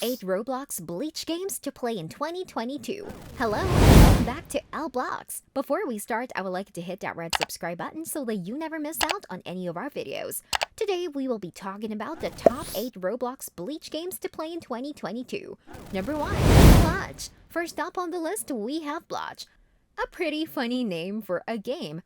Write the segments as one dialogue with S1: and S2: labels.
S1: 8 Roblox Bleach Games to play in 2022. Hello, and welcome back to ElBlox. Before we start, I would like to hit that red subscribe button so that you never miss out on any of our videos. Today, we will be talking about the top 8 Roblox Bleach Games to play in 2022. Number 1, Bleach. First up on the list, we have Bleach. A pretty funny name for a game.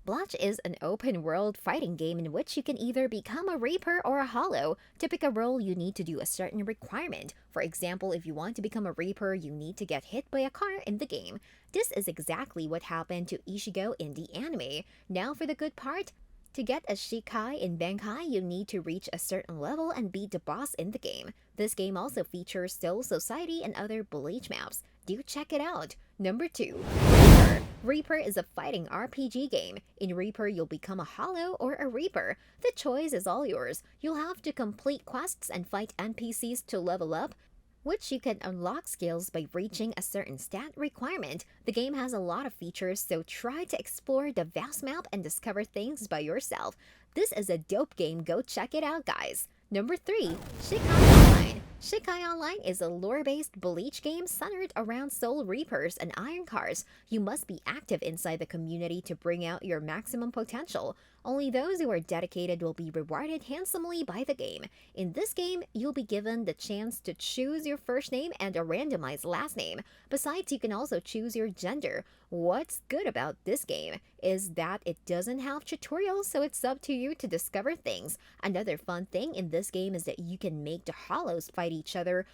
S1: Bleach is an open-world fighting game in which you can either become a Reaper or a Hollow. To pick a role, you need to do a certain requirement. For example, if you want to become a Reaper, you need to get hit by a car in the game. This is exactly what happened to Ichigo in the anime. Now for the good part. To get a Shikai in Bankai, you need to reach a certain level and beat the boss in the game. This game also features Soul Society and other Bleach maps. Do check it out. Number 2, Reaper. Reaper is a fighting RPG game. In Reaper, you'll become a Hollow or a Reaper. The choice is all yours. You'll have to complete quests and fight NPCs to level up, which you can unlock skills by reaching a certain stat requirement. The game has a lot of features, so try to explore the vast map and discover things by yourself. This is a dope game, go check it out, guys. Number 3, Shikai Online. Shikai Online is a lore-based Bleach game centered around Soul Reapers and Iron Cars. You must be active inside the community to bring out your maximum potential. Only those who are dedicated will be rewarded handsomely by the game. In this game, you'll be given the chance to choose your first name and a randomized last name. Besides, you can also choose your gender. What's good about this game is that it doesn't have tutorials, so it's up to you to discover things. Another fun thing in this game is that you can make the Hollows fight each other,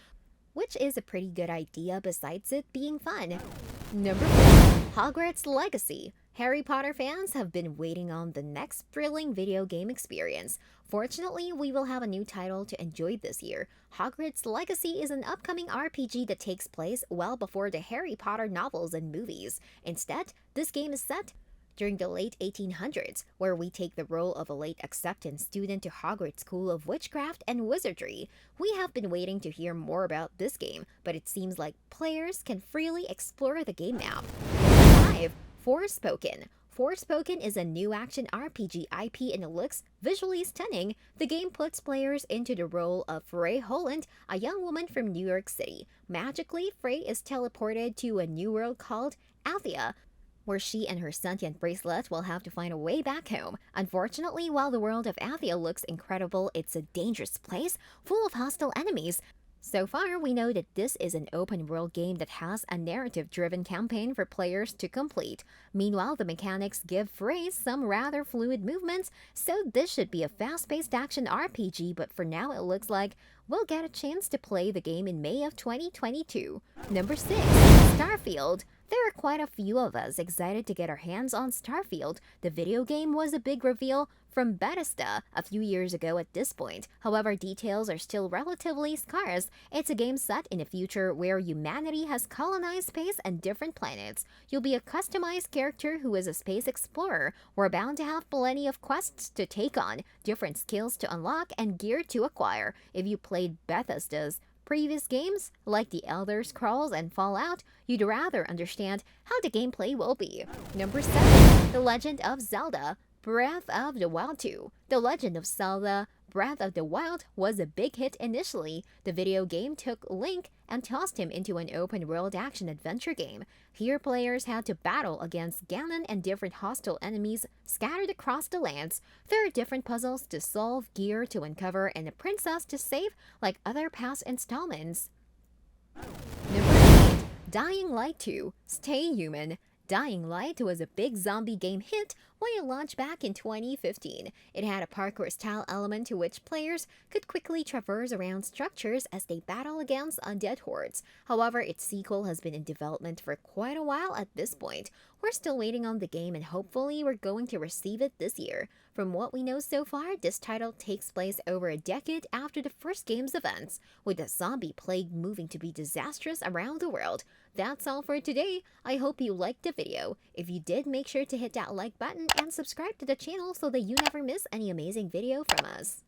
S1: which is a pretty good idea besides it being fun. Number 4, Hogwarts Legacy. Harry Potter fans have been waiting on the next thrilling video game experience. Fortunately, we will have a new title to enjoy this year. Hogwarts Legacy is an upcoming RPG that takes place well before the Harry Potter novels and movies. Instead, this game is set during the late 1800s, where we take the role of a late acceptance student to Hogwarts School of Witchcraft and Wizardry. We have been waiting to hear more about this game, but it seems like players can freely explore the game map. Number 5, Forspoken. Forspoken is a new action RPG IP and it looks visually stunning. The game puts players into the role of Frey Holland, a young woman from New York City. Magically, Frey is teleported to a new world called Athia, where she and her sentient bracelet will have to find a way back home. Unfortunately, while the world of Athia looks incredible, it's a dangerous place full of hostile enemies. So far, we know that this is an open-world game that has a narrative-driven campaign for players to complete. Meanwhile, the mechanics give Frey some rather fluid movements, so this should be a fast-paced action RPG, but for now it looks like we'll get a chance to play the game in May of 2022. Number 6, Starfield. There are quite a few of us excited to get our hands on Starfield. The video game was a big reveal from Bethesda a few years ago at this point. However, details are still relatively scarce. It's a game set in a future where humanity has colonized space and different planets. You'll be a customized character who is a space explorer. We're bound to have plenty of quests to take on, different skills to unlock, and gear to acquire. If you played Bethesda's previous games, like The Elder Scrolls and Fallout, you'd rather understand how the gameplay will be. Number 7, The Legend of Zelda Breath of the Wild 2. The Legend of Zelda Breath of the Wild was a big hit initially. The video game took Link and tossed him into an open-world action-adventure game. Here, players had to battle against Ganon and different hostile enemies scattered across the lands. There are different puzzles to solve, gear to uncover, and a princess to save like other past installments. Number 8, Dying Light 2 Stay Human. Dying Light was a big zombie game hit when it launched back in 2015. It had a parkour-style element to which players could quickly traverse around structures as they battle against undead hordes. However, its sequel has been in development for quite a while at this point. We're still waiting on the game and hopefully we're going to receive it this year. From what we know so far, this title takes place over a decade after the first game's events, with the zombie plague moving to be disastrous around the world. That's all for today. I hope you liked the video. If you did, make sure to hit that like button and subscribe to the channel so that you never miss any amazing video from us.